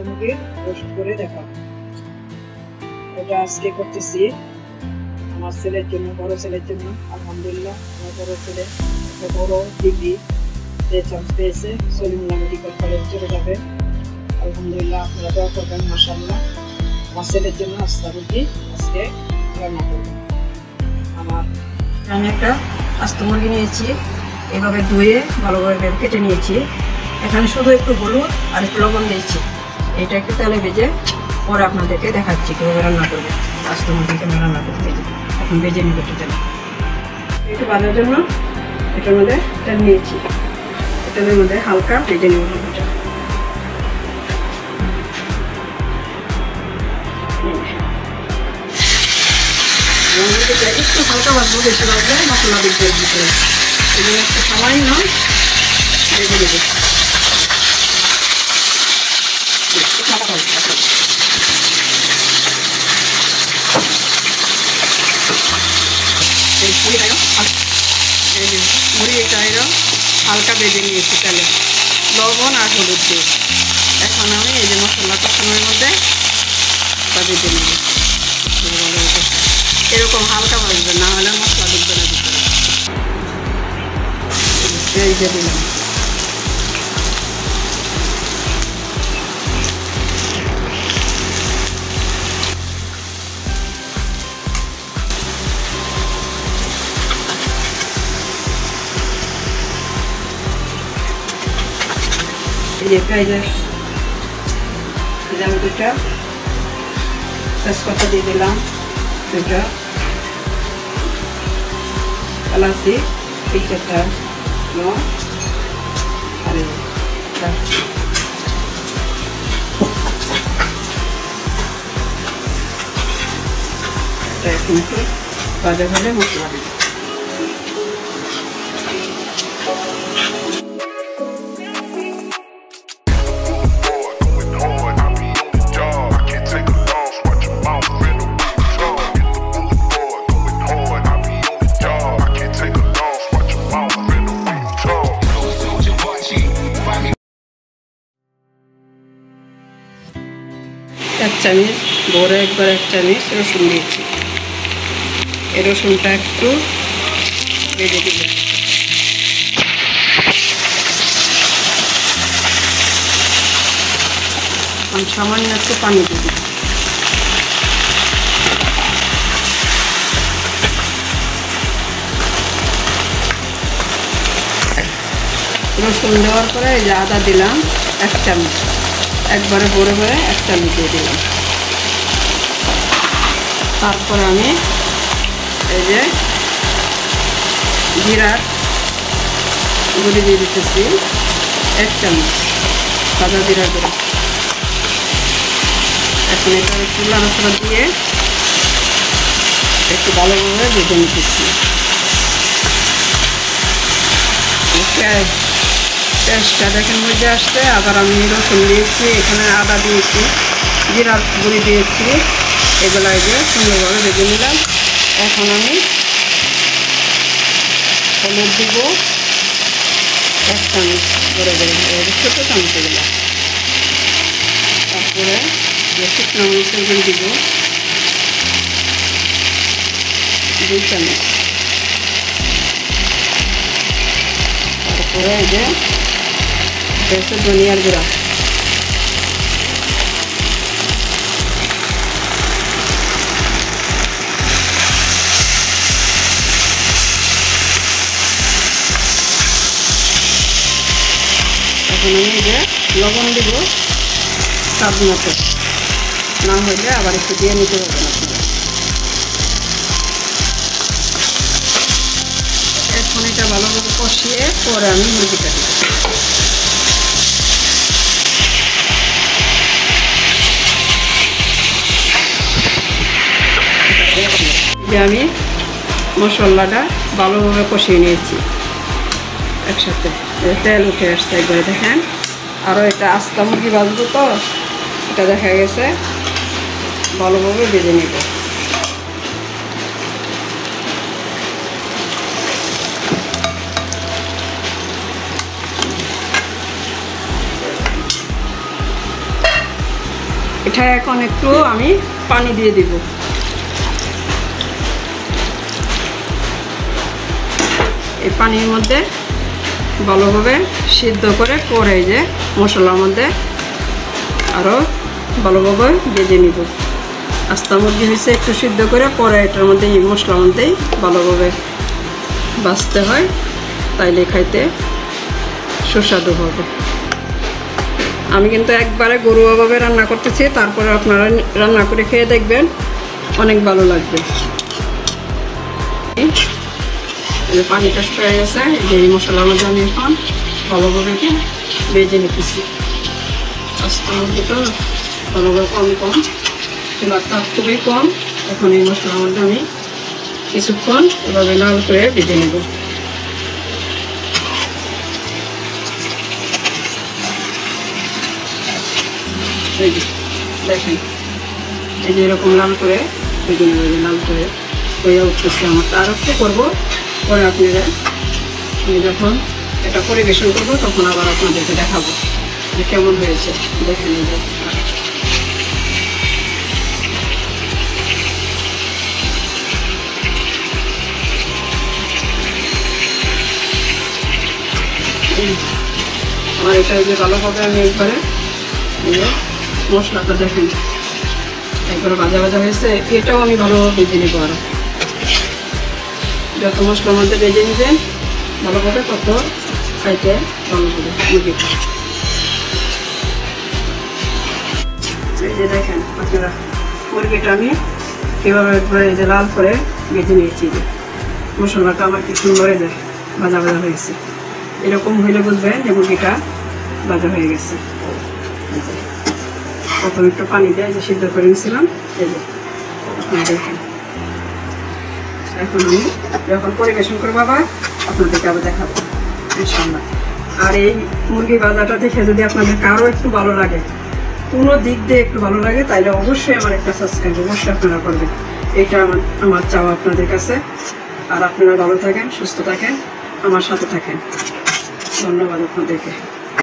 মুরগির রোস্ট করে দেখাবো। এটা আজকে করতেছি আমার ছেলের জন্য, বড় ছেলের জন্য। আলহামদুলিল্লাহ আমার বড় ছেলে একটা বড় ডিগ্রি চান্স পেয়েছে, সলিমুল্লাহ মেডিকেল কলেজ চলে যাবে। আলহামদুলিল্লাহ আপনারা দোয়া করবেন। মাশাআল্লাহ আমার ছেলের জন্য আস্তা মুরগি আজকে রান্না করব। আমি একটা আস্ত মুরগি নিয়েছি, এভাবে ধুয়ে ভালোভাবে কেটে নিয়েছি। এখানে শুধু একটু হলুদ আর একটু লবণ দিয়েছি। এটা একটু তেলে ভেজে পরে আপনাদেরকে দেখাচ্ছি কীভাবে রান্না করবে। আস্ত মুরগি কেন রান্না করতে এখন ভেজে নিয়ে করতে চাই। একটু ভাজার জন্য এটার মধ্যে তেল নিয়েছি, তেলের মধ্যে হালকা ভেজে নেব মুরগিটা। একটু হালকা ভাজবো, বেশি ভাজলে মশলা দিতে দিতে এই জন্য একটু সামান্য ভেজে দেবো। মুড়িটা এরকম হালকা ভেজে নিয়েছি তেলে, লবণ আর হলুদ দিয়ে। এখন আমি এই যে মশলা কষানোর মধ্যে ভেজে নেব। এরকম হালকা ভাজবে, না হলে মশলা ঢুকবে না ভিতরে। এই যে দিলাম। এই যে পেঁয়াজের দুটা তেজপাতা দিয়ে দিলাম, দুটা এলাচি, তেজপাতা, লং আর এখন একটু ভাজা ভাজা মশলা দিই। এক চামচ বড়, একবার এক চামচ রসুন দিয়েছি। এই রসুনটা একটু ভেজে দিব। আমি সামান্য একটু পানি দিব। রসুন দেওয়ার পরে এই যে আদা দিলাম এক চামচ, একবারে ভরে ভরে এক চামচ দিয়ে দিলাম। তারপরে আমি এই যে জিরার গুঁড়ি দিয়ে দিতেছি এক চামচ, সাদা জিরা গুঁড়ি। এখন এটা একটু নাড়াচাড়া দিয়ে একটু ভালোভাবে ভেজে নিতেছি। পেঁয়াজটা দেখেন মধ্যে আসছে। আবার আমি রসুন দিয়েছি, এখানে আদা দিয়েছি, জিরার গুঁড়ি দিয়েছি, এগুলো দিয়ে সুন্দরভাবে ভেজে নিলাম। এখন আমি হলুদ দিব এক চামচ করে দেবেন, ছোটো চামচে দিলাম। তারপরে শুকনো মরিচের গুঁড়ি দিব 2 চামচ। তারপরে এই যে ধনিয়ার গুঁড়া, এখন আমি যে লবণ দিব স্বাদ মতো, না হলে আবার একটু দিয়ে নিতে পারবেন আপনারা। এখন এটা ভালোভাবে কষিয়ে পরে আমি মুরগিটা দিব। আমি মশলাটা ভালোভাবে কষিয়ে নিয়েছি একসাথে, তেল উঠে আসছে একবারে দেখেন। আরও এটা আস্তা মুরগি ভাজবো তো, এটা দেখা গেছে ভালোভাবে ভেজে নেব। এটা এখন একটু আমি পানি দিয়ে দিব। এই পানির মধ্যে ভালোভাবে সিদ্ধ করে পরে যে মশলার মধ্যে আরও ভালোভাবে ভেজে নিব। আস্তা মুরগি হয়েছে একটু সিদ্ধ করে পরে এটার মধ্যে এই মশলার মধ্যেই ভালোভাবে ভাজতে হয়, তাইলে খাইতে সুস্বাদু হবে। আমি কিন্তু একবারে ঘরোয়াভাবে রান্না করতেছি, তারপরে আপনারা রান্না করে খেয়ে দেখবেন, অনেক ভালো লাগবে। পানিটা শুকিয়ে গেছে, এই মশলার মধ্যে আমি এখন ভালোভাবে ভেজে নিতেছি। আস্তে মুরগি তো ভালোভাবে কম চুলাটা খুবই কম। এখন এই মশলার মধ্যে আমি কিছুক্ষণ এভাবে লাল করে ভেজে নেব। দেখেন এই যে এরকম লাল করে ভেজে নেব, লাল করে হয়ে উঠতেছে আমার। আর একটু করবো, পরে আপনারা আমি যখন এটা পরিবেশন করবো তখন আবার আপনাদেরকে দেখাবো যে কেমন হয়েছে। দেখে নিব আমার এটা যে ভালোভাবে আমি একবারে মশলাটা দেখেন একবারে ভাজা হয়েছে। এটাও আমি ভালোভাবে ভেজে নেবো। আরও যত মশলার মধ্যে ভেজে নেবেন ভালোভাবে তত খাইতে ভালো হবে মুরগিটা। এই যে দেখেন আপনারা মুরগিটা আমি কীভাবে একবারে এই যে লাল করে ভেজে নিয়েছি। যে মশলাটা আমার কি সুন্দর যায় ভাজা হয়েছে। এরকম হইলে বুঝবেন যে মুরগিটা ভাজা হয়ে গেছে। প্রথমে একটু পানি দিয়ে যে সিদ্ধ করে নিয়েছিলাম, এই যে আপনারা দেখেন। এখন আমি যখন পরিবেশন করবো আবার আপনাদেরকে আবার দেখাবো ইনশাআল্লাহ। আর এই মুরগি ভাজাটা দেখে যদি আপনাদের কারো একটু ভালো লাগে, কোনো দিক দিয়ে একটু ভালো লাগে, তাইলে অবশ্যই আমার একটা সাবস্ক্রাইব অবশ্যই আপনারা করবেন। এটা আমার চাওয়া আপনাদের কাছে। আর আপনারা ভালো থাকেন, সুস্থ থাকেন, আমার সাথে থাকেন। ধন্যবাদ আপনাদেরকে।